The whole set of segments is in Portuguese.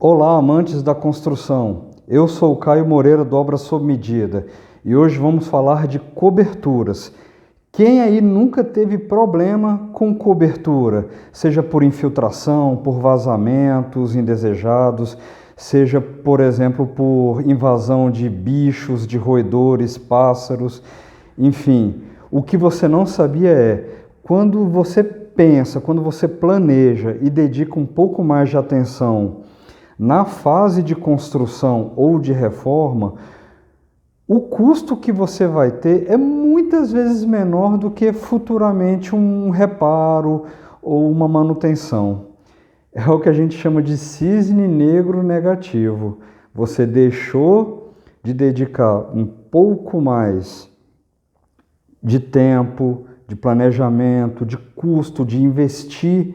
Olá, amantes da construção. Eu sou o Caio Moreira do Obra Sob Medida e hoje vamos falar de coberturas. Quem aí nunca teve problema com cobertura, seja por infiltração, por vazamentos indesejados, seja, por exemplo, por invasão de bichos, de roedores, pássaros, enfim. O que você não sabia é, quando você pensa, quando você planeja e dedica um pouco mais de atenção na fase de construção ou de reforma, o custo que você vai ter é muitas vezes menor do que futuramente um reparo ou uma manutenção. É o que a gente chama de cisne negro negativo. Você deixou de dedicar um pouco mais de tempo, de planejamento, de custo, de investir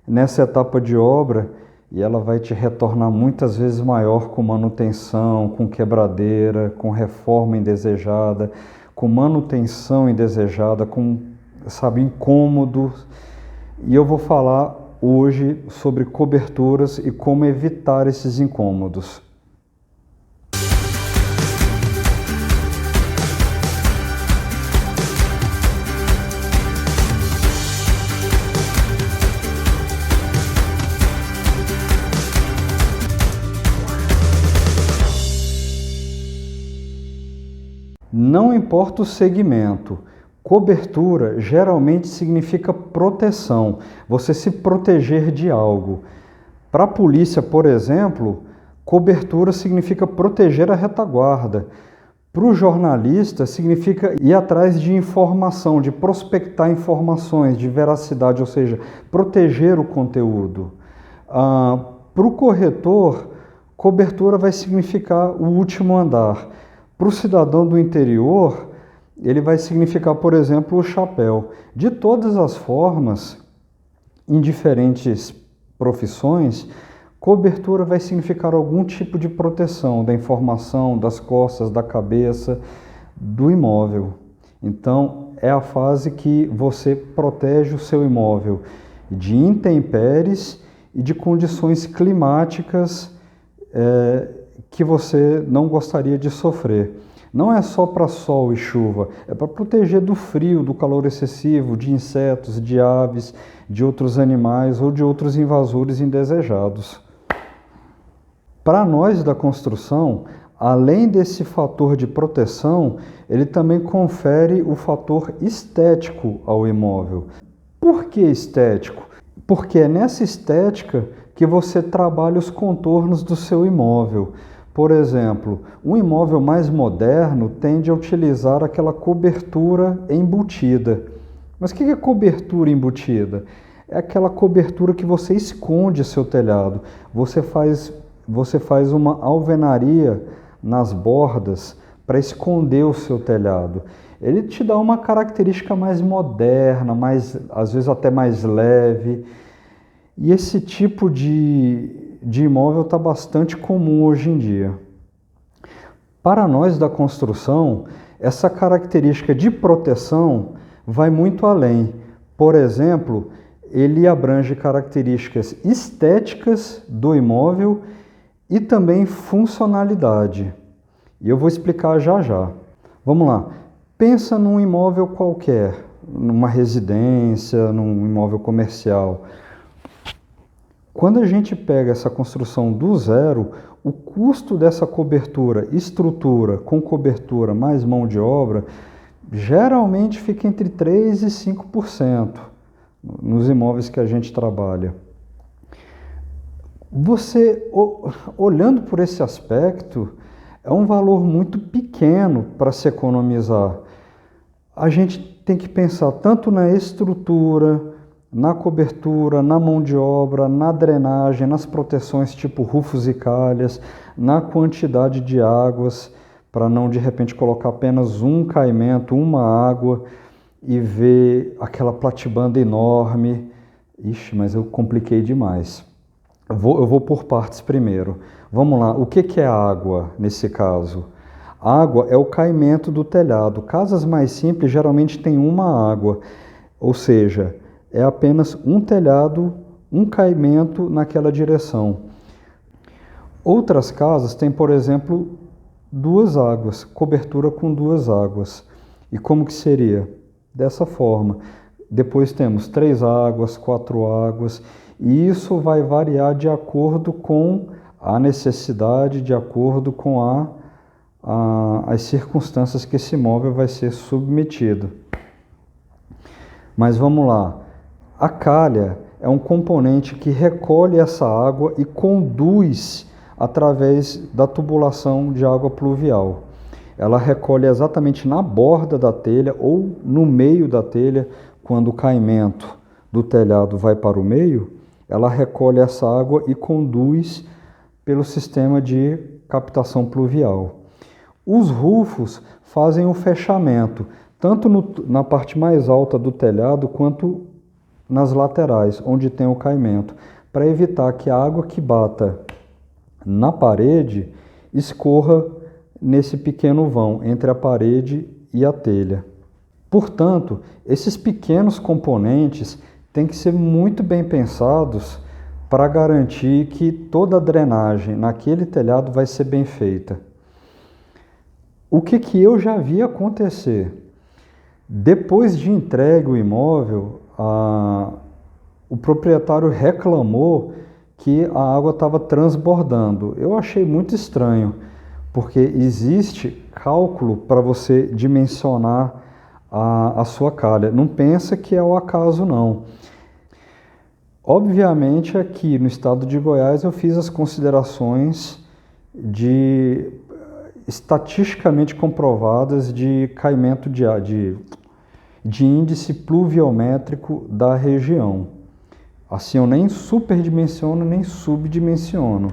nessa etapa de obra, e ela vai te retornar muitas vezes maior com manutenção, com quebradeira, com reforma indesejada, com manutenção indesejada, com, incômodos. E eu vou falar hoje sobre coberturas e como evitar esses incômodos. Não importa o segmento, cobertura geralmente significa proteção, você se proteger de algo. Para a polícia, por exemplo, cobertura significa proteger a retaguarda. Para o jornalista, significa ir atrás de informação, de prospectar informações, de veracidade, ou seja, proteger o conteúdo. Para o corretor, cobertura vai significar o último andar. Para o cidadão do interior, ele vai significar, por exemplo, o chapéu. De todas as formas, em diferentes profissões, cobertura vai significar algum tipo de proteção da informação, das costas, da cabeça, do imóvel. Então, é a fase que você protege o seu imóvel de intempéries e de condições climáticas que você não gostaria de sofrer. Não é só para sol e chuva, é para proteger do frio, do calor excessivo, de insetos, de aves, de outros animais ou de outros invasores indesejados. Para nós da construção, além desse fator de proteção, ele também confere o fator estético ao imóvel. Por que estético? Porque é nessa estética que você trabalha os contornos do seu imóvel. Por exemplo, um imóvel mais moderno tende a utilizar aquela cobertura embutida. Mas o que é cobertura embutida? É aquela cobertura que você esconde seu telhado. Você faz uma alvenaria nas bordas para esconder o seu telhado. Ele te dá uma característica mais moderna, às vezes até mais leve. E esse tipo de imóvel está bastante comum hoje em dia. Para nós da construção, essa característica de proteção vai muito além. Por exemplo, ele abrange características estéticas do imóvel e também funcionalidade. E eu vou explicar já já. Vamos lá. Pensa num imóvel qualquer, numa residência, num imóvel comercial. Quando a gente pega essa construção do zero, o custo dessa cobertura, estrutura com cobertura mais mão de obra, geralmente fica entre 3% e 5% nos imóveis que a gente trabalha. Você, olhando por esse aspecto, é um valor muito pequeno para se economizar. A gente tem que pensar tanto na estrutura, na cobertura, na mão de obra, na drenagem, nas proteções tipo rufos e calhas, na quantidade de águas, para não de repente colocar apenas um caimento, uma água e ver aquela platibanda enorme. Ixi, mas eu compliquei demais. Eu vou por partes primeiro. Vamos lá, o que é água nesse caso? Água é o caimento do telhado. Casas mais simples geralmente têm uma água, ou seja, é apenas um telhado, um caimento naquela direção. Outras casas têm, por exemplo, duas águas, cobertura com duas águas. E como que seria? Dessa forma. Depois temos 3 águas, 4 águas, e isso vai variar de acordo com a necessidade, de acordo com as circunstâncias que esse imóvel vai ser submetido. Mas vamos lá. A calha é um componente que recolhe essa água e conduz através da tubulação de água pluvial. Ela recolhe exatamente na borda da telha ou no meio da telha, quando o caimento do telhado vai para o meio, ela recolhe essa água e conduz pelo sistema de captação pluvial. Os rufos fazem o fechamento, tanto na parte mais alta do telhado quanto nas laterais, onde tem o caimento, para evitar que a água que bata na parede escorra nesse pequeno vão entre a parede e a telha. Portanto, esses pequenos componentes têm que ser muito bem pensados para garantir que toda a drenagem naquele telhado vai ser bem feita. O que eu já vi acontecer? Depois de entregue o imóvel, o proprietário reclamou que a água estava transbordando. Eu achei muito estranho, porque existe cálculo para você dimensionar a sua calha. Não pensa que é ao acaso, não. Obviamente, aqui no estado de Goiás, eu fiz as considerações estatisticamente comprovadas de caimento de índice pluviométrico da região. Assim, eu nem superdimensiono, nem subdimensiono.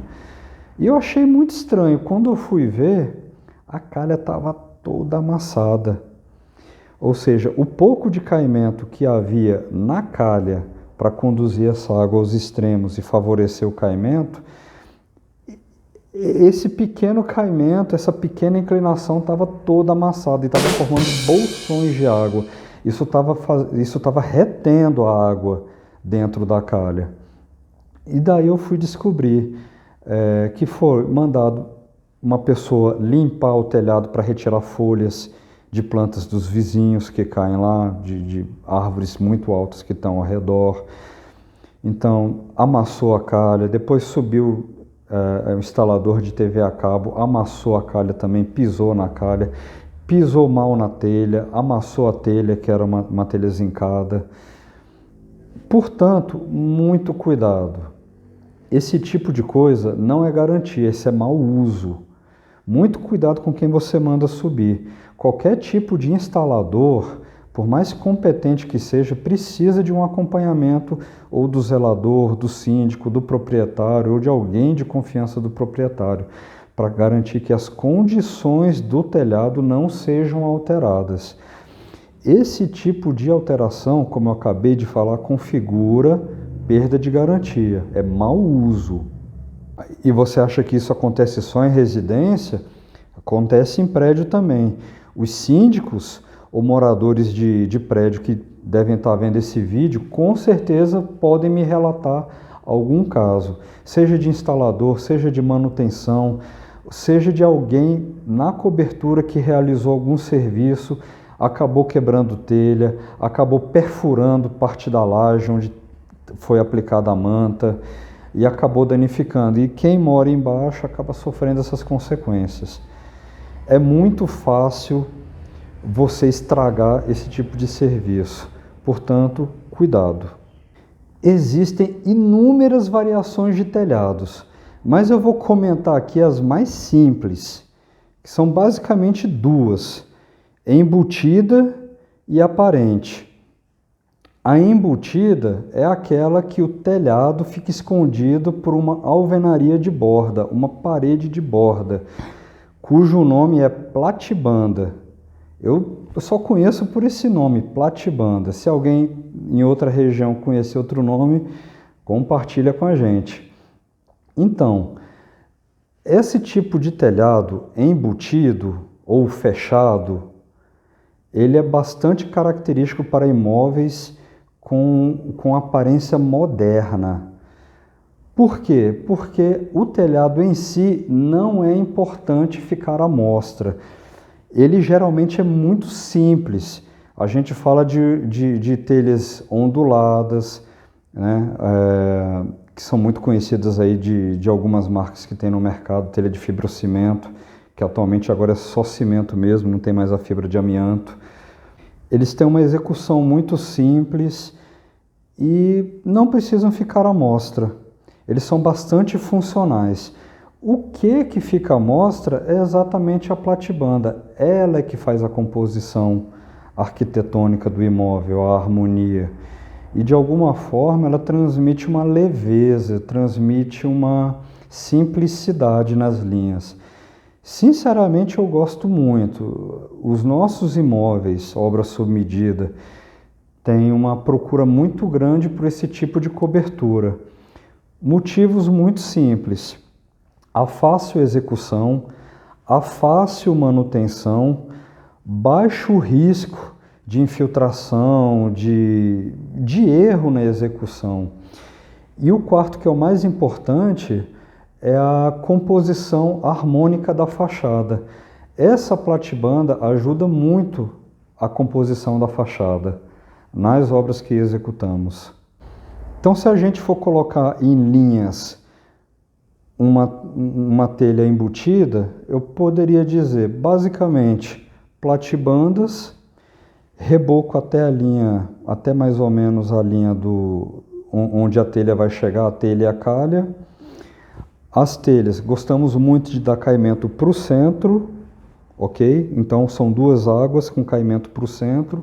E eu achei muito estranho. Quando eu fui ver, a calha estava toda amassada. Ou seja, o pouco de caimento que havia na calha para conduzir essa água aos extremos e favorecer o caimento, esse pequeno caimento, essa pequena inclinação estava toda amassada e estava formando bolsões de água. Isso estava retendo a água dentro da calha. E daí eu fui descobrir que foi mandado uma pessoa limpar o telhado para retirar folhas de plantas dos vizinhos que caem lá, de árvores muito altas que estão ao redor. Então, amassou a calha, depois subiu o instalador de TV a cabo, amassou a calha também, pisou na calha, pisou mal na telha, amassou a telha, que era uma telha zincada. Portanto, muito cuidado. Esse tipo de coisa não é garantia, esse é mau uso. Muito cuidado com quem você manda subir. Qualquer tipo de instalador, por mais competente que seja, precisa de um acompanhamento ou do zelador, do síndico, do proprietário ou de alguém de confiança do proprietário, para garantir que as condições do telhado não sejam alteradas. Esse tipo de alteração, como eu acabei de falar, configura perda de garantia, é mau uso. E você acha que isso acontece só em residência? Acontece em prédio também. Os síndicos ou moradores de prédio que devem estar vendo esse vídeo, com certeza podem me relatar algum caso, seja de instalador, seja de manutenção, seja de alguém na cobertura que realizou algum serviço, acabou quebrando telha, acabou perfurando parte da laje onde foi aplicada a manta e acabou danificando. E quem mora embaixo acaba sofrendo essas consequências. É muito fácil você estragar esse tipo de serviço. Portanto, cuidado. Existem inúmeras variações de telhados, mas eu vou comentar aqui as mais simples, que são basicamente duas: embutida e aparente. A embutida é aquela que o telhado fica escondido por uma alvenaria de borda, uma parede de borda, cujo nome é platibanda. Eu só conheço por esse nome, platibanda. Se alguém em outra região conhecer outro nome, compartilha com a gente. Então, esse tipo de telhado embutido ou fechado, ele é bastante característico para imóveis com aparência moderna. Por quê? Porque o telhado em si não é importante ficar à mostra. Ele geralmente é muito simples. A gente fala de telhas onduladas, né? Que são muito conhecidas aí de algumas marcas que tem no mercado, telha de fibrocimento, que atualmente agora é só cimento mesmo, não tem mais a fibra de amianto. Eles têm uma execução muito simples e não precisam ficar à mostra. Eles são bastante funcionais. O que fica à mostra é exatamente a platibanda. Ela é que faz a composição arquitetônica do imóvel, a harmonia. E de alguma forma ela transmite uma leveza, transmite uma simplicidade nas linhas. Sinceramente eu gosto muito. Os nossos imóveis, obra sob medida, têm uma procura muito grande por esse tipo de cobertura. Motivos muito simples: a fácil execução, a fácil manutenção, baixo risco de infiltração, de erro na execução. E o quarto, que é o mais importante, é a composição harmônica da fachada. Essa platibanda ajuda muito a composição da fachada nas obras que executamos. Então, se a gente for colocar em linhas uma telha embutida, eu poderia dizer, basicamente, platibandas, reboco até a linha, até mais ou menos a linha onde a telha vai chegar, a telha e a calha. As telhas, gostamos muito de dar caimento para o centro, ok? Então são duas águas com caimento para o centro.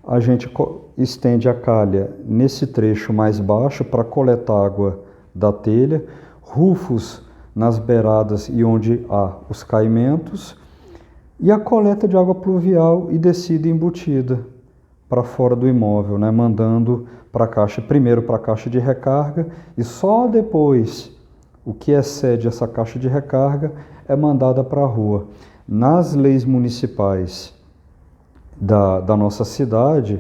A gente estende a calha nesse trecho mais baixo para coletar água da telha, rufos nas beiradas e onde há os caimentos, e a coleta de água pluvial e descida embutida para fora do imóvel, né? Mandando para a caixa, primeiro para a caixa de recarga, e só depois o que excede essa caixa de recarga é mandada para a rua. Nas leis municipais da nossa cidade,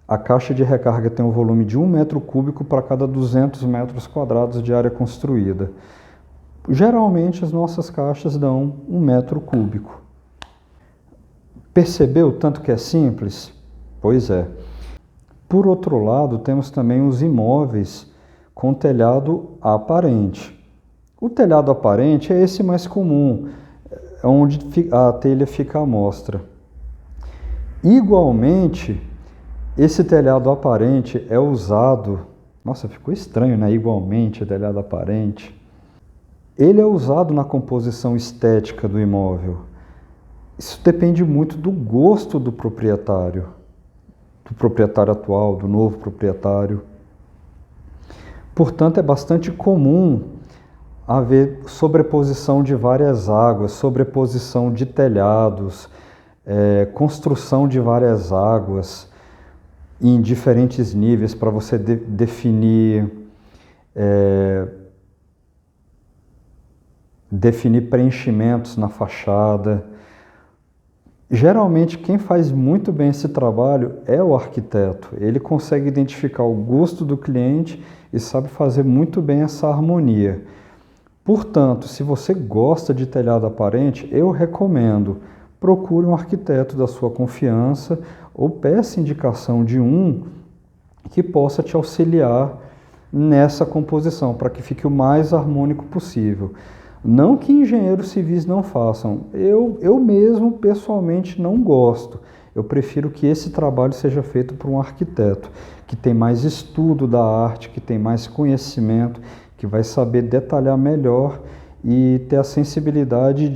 a caixa de recarga tem um volume de 1 metro cúbico para cada 200 metros quadrados de área construída. Geralmente as nossas caixas dão 1 metro cúbico. Percebeu tanto que é simples? Pois é. Por outro lado, temos também os imóveis com telhado aparente. O telhado aparente é esse mais comum, onde a telha fica à mostra. Igualmente, esse telhado aparente é usado... Nossa, ficou estranho, né? Igualmente, telhado aparente. Ele é usado na composição estética do imóvel. Isso depende muito do gosto do proprietário atual, do novo proprietário. Portanto, é bastante comum haver sobreposição de várias águas, sobreposição de telhados, construção de várias águas em diferentes níveis para você definir preenchimentos na fachada. Geralmente, quem faz muito bem esse trabalho é o arquiteto. Ele consegue identificar o gosto do cliente e sabe fazer muito bem essa harmonia. Portanto, se você gosta de telhado aparente, eu recomendo, procure um arquiteto da sua confiança ou peça indicação de um que possa te auxiliar nessa composição, para que fique o mais harmônico possível. Não que engenheiros civis não façam, eu mesmo pessoalmente não gosto. Eu prefiro que esse trabalho seja feito por um arquiteto, que tem mais estudo da arte, que tem mais conhecimento, que vai saber detalhar melhor e ter a sensibilidade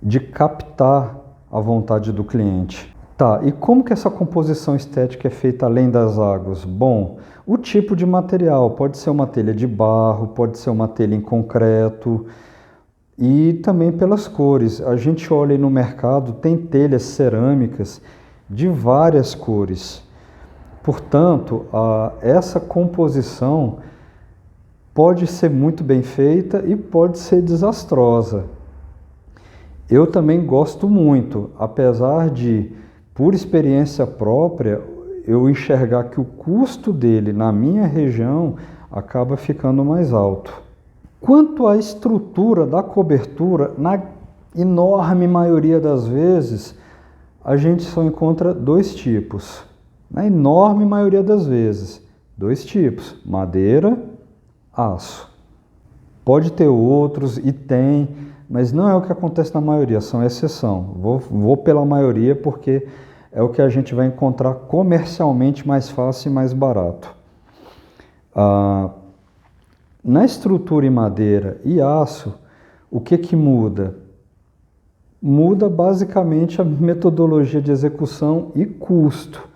de captar a vontade do cliente. Tá, e como que essa composição estética é feita além das águas? Bom, o tipo de material pode ser uma telha de barro, pode ser uma telha em concreto e também pelas cores. A gente olha aí no mercado, tem telhas cerâmicas de várias cores. Portanto, essa composição pode ser muito bem feita e pode ser desastrosa. Eu também gosto muito, apesar de, por experiência própria, eu enxergar que o custo dele na minha região acaba ficando mais alto. Quanto à estrutura da cobertura, na enorme maioria das vezes, a gente só encontra dois tipos. Na enorme maioria das vezes, dois tipos: madeira, aço. Pode ter outros, e tem, mas não é o que acontece na maioria, são exceção. Vou pela maioria porque é o que a gente vai encontrar comercialmente mais fácil e mais barato. Na estrutura em madeira e aço, o que muda? Muda basicamente a metodologia de execução e custo.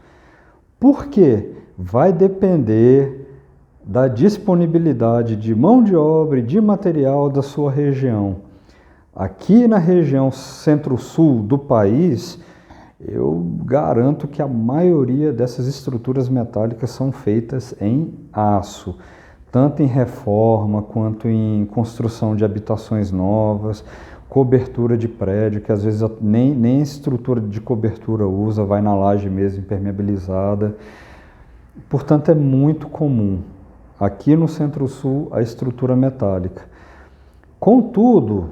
Por quê? Vai depender da disponibilidade de mão de obra e de material da sua região. Aqui na região centro-sul do país, eu garanto que a maioria dessas estruturas metálicas são feitas em aço, tanto em reforma quanto em construção de habitações novas, cobertura de prédio, que às vezes nem estrutura de cobertura usa, vai na laje mesmo impermeabilizada. Portanto, é muito comum aqui no Centro-Sul a estrutura metálica. Contudo,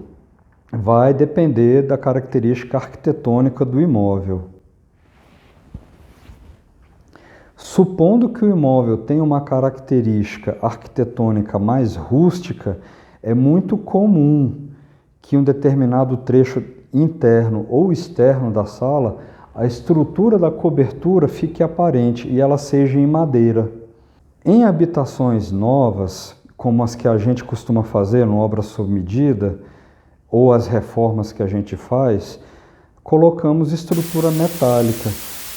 vai depender da característica arquitetônica do imóvel. Supondo que o imóvel tenha uma característica arquitetônica mais rústica, é muito comum que um determinado trecho interno ou externo da sala, a estrutura da cobertura fique aparente e ela seja em madeira. Em habitações novas, como as que a gente costuma fazer no obra sob medida, ou as reformas que a gente faz, colocamos estrutura metálica,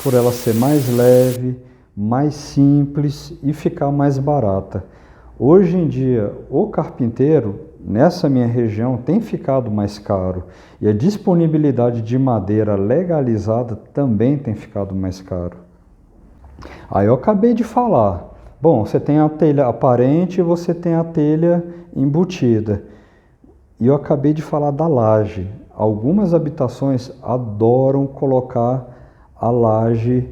por ela ser mais leve, mais simples e ficar mais barata. Hoje em dia, o carpinteiro, nessa minha região, tem ficado mais caro, e a disponibilidade de madeira legalizada também tem ficado mais caro. Aí eu acabei de falar, bom, você tem a telha aparente e você tem a telha embutida. E eu acabei de falar da laje. Algumas habitações adoram colocar a laje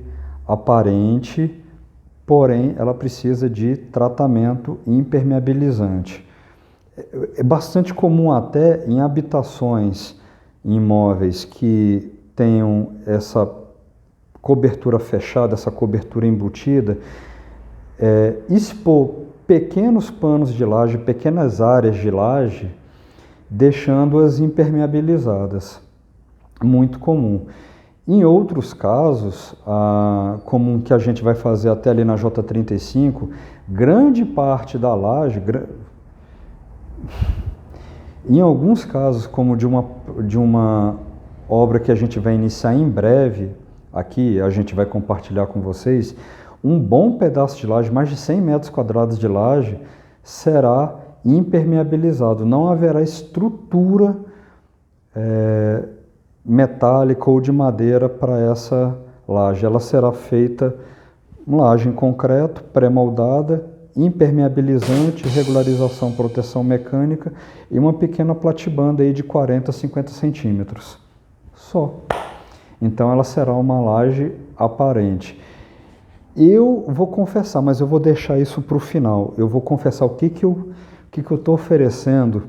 aparente, porém ela precisa de tratamento impermeabilizante. É bastante comum até em habitações, em imóveis que tenham essa cobertura fechada, essa cobertura embutida, expor pequenos panos de laje, pequenas áreas de laje, deixando-as impermeabilizadas. Muito comum. Em outros casos, como que a gente vai fazer até ali na J35, grande parte da laje, em alguns casos, como de uma obra que a gente vai iniciar em breve, aqui a gente vai compartilhar com vocês, um bom pedaço de laje, mais de 100 metros quadrados de laje, será impermeabilizado. Não haverá estrutura metálica ou de madeira para essa laje. Ela será feita uma laje em concreto, pré-moldada, impermeabilizante, regularização, proteção mecânica e uma pequena platibanda aí de 40 a 50 centímetros. Só. Então ela será uma laje aparente. Eu vou confessar, mas eu vou deixar isso para o final. Eu vou confessar o que eu estou oferecendo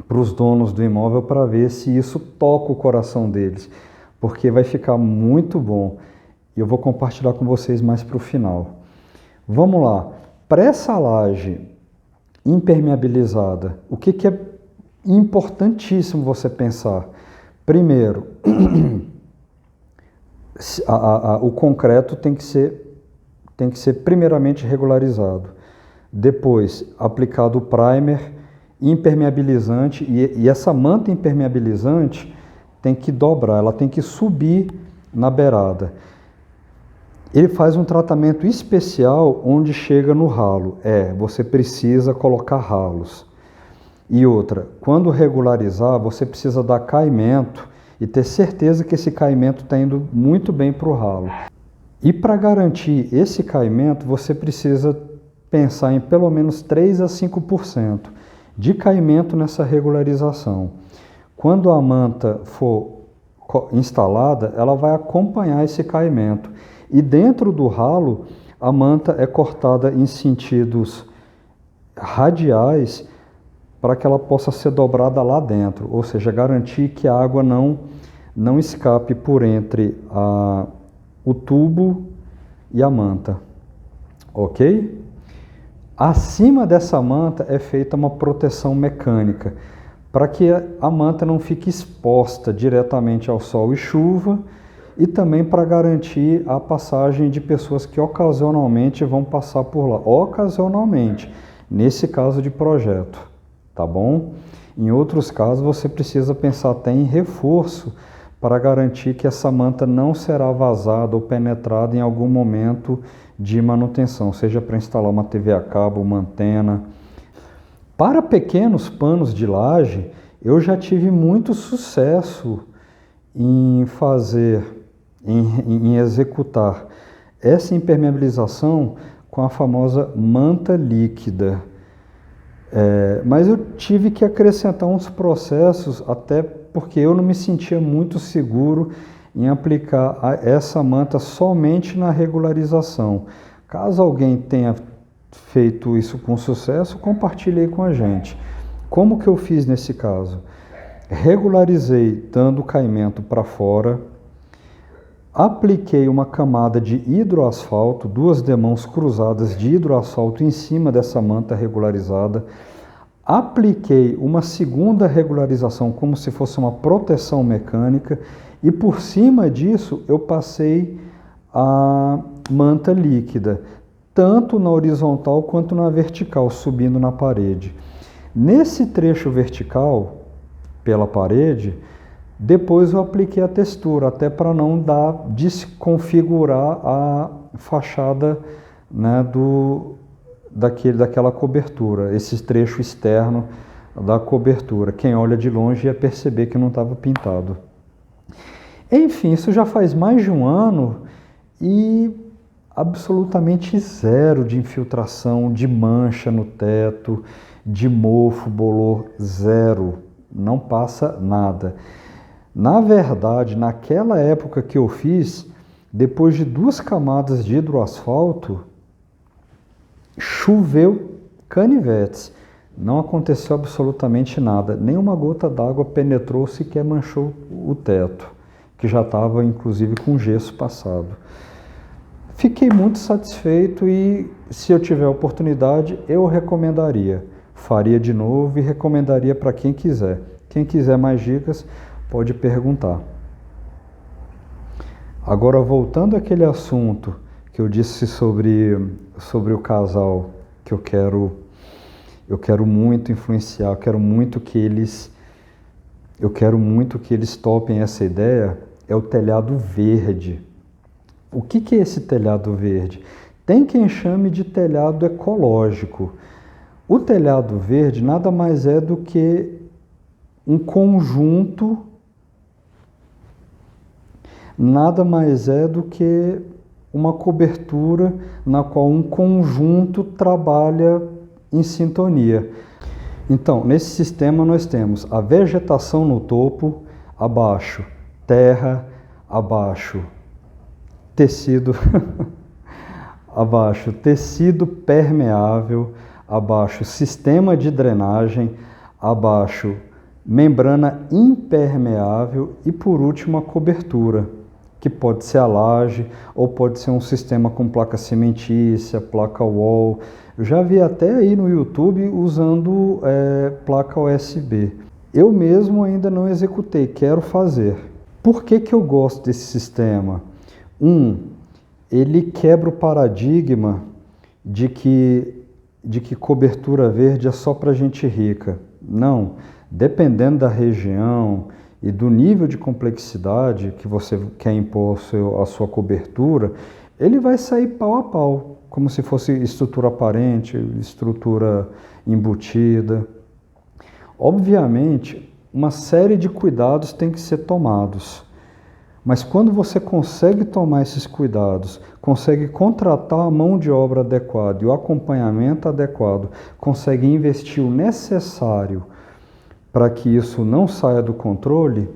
para os donos do imóvel para ver se isso toca o coração deles, porque vai ficar muito bom. E eu vou compartilhar com vocês mais para o final. Vamos lá. Para essa laje impermeabilizada, o que é importantíssimo você pensar? Primeiro, o concreto tem que ser primeiramente regularizado. Depois, aplicado o primer impermeabilizante, e essa manta impermeabilizante tem que dobrar, ela tem que subir na beirada. Ele faz um tratamento especial onde chega no ralo. Você precisa colocar ralos. E outra, quando regularizar, você precisa dar caimento e ter certeza que esse caimento está indo muito bem para o ralo. E para garantir esse caimento, você precisa pensar em pelo menos 3 a 5% de caimento nessa regularização. Quando a manta for instalada, ela vai acompanhar esse caimento. E dentro do ralo, a manta é cortada em sentidos radiais para que ela possa ser dobrada lá dentro, ou seja, garantir que a água não escape por entre o tubo e a manta, ok? Acima dessa manta é feita uma proteção mecânica, para que a manta não fique exposta diretamente ao sol e chuva, e também para garantir a passagem de pessoas que ocasionalmente vão passar por lá, ocasionalmente, nesse caso de projeto, tá bom? Em outros casos você precisa pensar até em reforço para garantir que essa manta não será vazada ou penetrada em algum momento de manutenção, seja para instalar uma TV a cabo, uma antena. Para pequenos panos de laje, eu já tive muito sucesso em executar essa impermeabilização com a famosa manta líquida. Mas eu tive que acrescentar uns processos, até porque eu não me sentia muito seguro em aplicar essa manta somente na regularização. Caso alguém tenha feito isso com sucesso, compartilhe aí com a gente. Como que eu fiz nesse caso? Regularizei dando o caimento para fora, apliquei uma camada de hidroasfalto, 2 demãos cruzadas de hidroasfalto em cima dessa manta regularizada, apliquei uma segunda regularização como se fosse uma proteção mecânica e por cima disso eu passei a manta líquida, tanto na horizontal quanto na vertical, subindo na parede. Nesse trecho vertical, pela parede, depois eu apliquei a textura, até para não desconfigurar a fachada, né, daquela cobertura, esse trecho externo da cobertura. Quem olha de longe ia perceber que não estava pintado. Enfim, isso já faz mais de um ano e absolutamente zero de infiltração, de mancha no teto, de mofo, bolor, zero. Não passa nada. Na verdade, naquela época que eu fiz, depois de 2 camadas de hidroasfalto, choveu canivetes. Não aconteceu absolutamente nada. Nenhuma gota d'água penetrou, sequer manchou o teto, que já estava inclusive com gesso passado. Fiquei muito satisfeito e, se eu tiver oportunidade, eu recomendaria. Faria de novo e recomendaria para quem quiser. Quem quiser mais dicas, pode perguntar. Agora, voltando àquele assunto que eu disse sobre o casal, que eu quero muito influenciar, eu quero muito que eles topem essa ideia, é o telhado verde. O que é esse telhado verde? Tem quem chame de telhado ecológico. O telhado verde nada mais é do que um conjunto, nada mais é do que uma cobertura na qual um conjunto trabalha em sintonia. Então, nesse sistema nós temos a vegetação no topo, abaixo terra, abaixo tecido, abaixo tecido permeável, abaixo sistema de drenagem, abaixo membrana impermeável e por último a cobertura, que pode ser a laje ou pode ser um sistema com placa cimentícia, placa wall. Eu já vi até aí no YouTube usando placa USB. Eu mesmo ainda não executei, quero fazer. Por que eu gosto desse sistema? Ele quebra o paradigma de que cobertura verde é só para gente rica. Não, dependendo da região e do nível de complexidade que você quer impor a sua cobertura, ele vai sair pau a pau, como se fosse estrutura aparente, estrutura embutida. Obviamente, uma série de cuidados tem que ser tomados. Mas quando você consegue tomar esses cuidados, consegue contratar a mão de obra adequada e o acompanhamento adequado, consegue investir o necessário para que isso não saia do controle,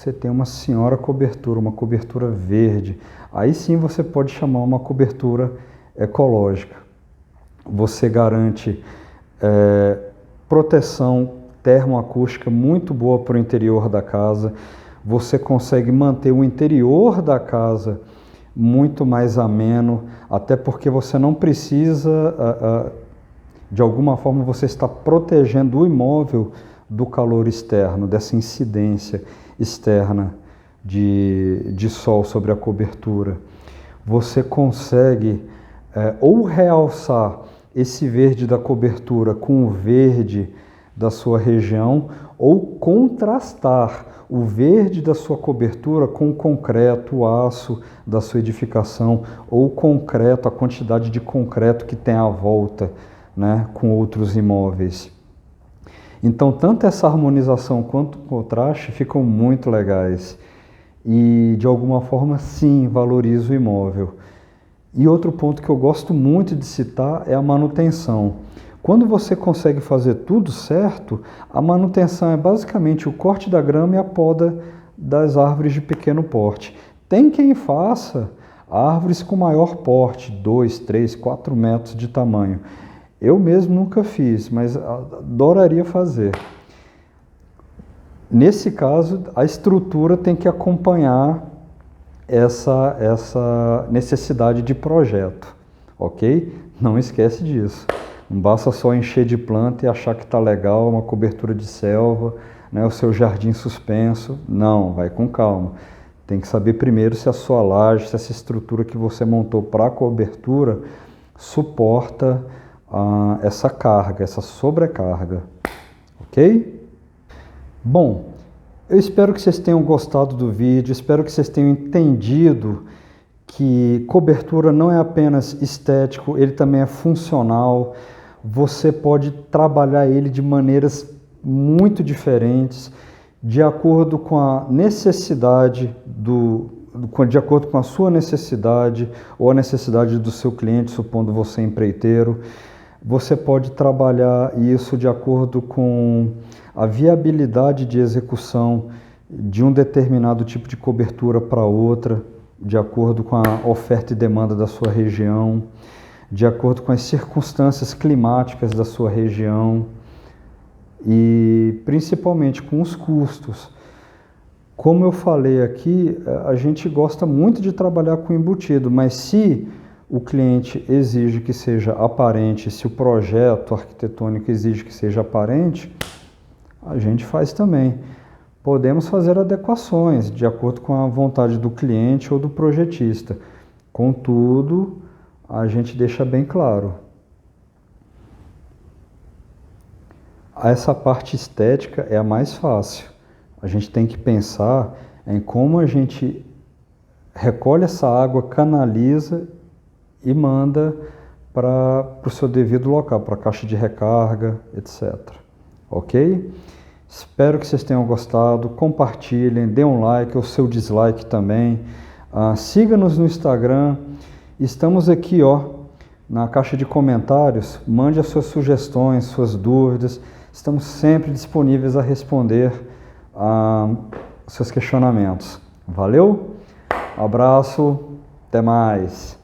você tem uma senhora cobertura, uma cobertura verde. Aí sim você pode chamar uma cobertura ecológica. Você garante proteção termoacústica muito boa para o interior da casa. Você consegue manter o interior da casa muito mais ameno, até porque você não precisa, de alguma forma, você está protegendo o imóvel do calor externo, dessa incidência externa de sol sobre a cobertura. Você consegue ou realçar esse verde da cobertura com o verde da sua região, ou contrastar o verde da sua cobertura com o concreto, o aço da sua edificação, ou o concreto, a quantidade de concreto que tem à volta, né, com outros imóveis. Então, tanto essa harmonização quanto o contraste ficam muito legais e, de alguma forma, sim, valoriza o imóvel. E outro ponto que eu gosto muito de citar é a manutenção. Quando você consegue fazer tudo certo, a manutenção é basicamente o corte da grama e a poda das árvores de pequeno porte. Tem quem faça árvores com maior porte, 2, 3, 4 metros de tamanho. Eu mesmo nunca fiz, mas adoraria fazer. Nesse caso, a estrutura tem que acompanhar essa necessidade de projeto, ok? Não esquece disso. Não basta só encher de planta e achar que está legal, uma cobertura de selva, né, o seu jardim suspenso. Não, vai com calma. Tem que saber primeiro se a sua laje, se essa estrutura que você montou para a cobertura suporta essa carga, essa sobrecarga, ok? Bom, eu espero que vocês tenham gostado do vídeo, espero que vocês tenham entendido que cobertura não é apenas estético, ele também é funcional. Você pode trabalhar ele de maneiras muito diferentes, de acordo com a necessidade de acordo com a sua necessidade ou a necessidade do seu cliente, supondo você empreiteiro. Você pode trabalhar isso de acordo com a viabilidade de execução de um determinado tipo de cobertura para outra, de acordo com a oferta e demanda da sua região, de acordo com as circunstâncias climáticas da sua região e principalmente com os custos. Como eu falei aqui, a gente gosta muito de trabalhar com embutido, mas se o cliente exige que seja aparente, se o projeto arquitetônico exige que seja aparente, a gente faz também. Podemos fazer adequações de acordo com a vontade do cliente ou do projetista. Contudo, a gente deixa bem claro. Essa parte estética é a mais fácil. A gente tem que pensar em como a gente recolhe essa água, canaliza e manda para o seu devido local, para a caixa de recarga, etc. Ok? Espero que vocês tenham gostado, compartilhem, dê um like ou seu dislike também. Siga-nos no Instagram, estamos aqui na caixa de comentários, mande as suas sugestões, suas dúvidas, estamos sempre disponíveis a responder seus questionamentos. Valeu? Abraço, até mais!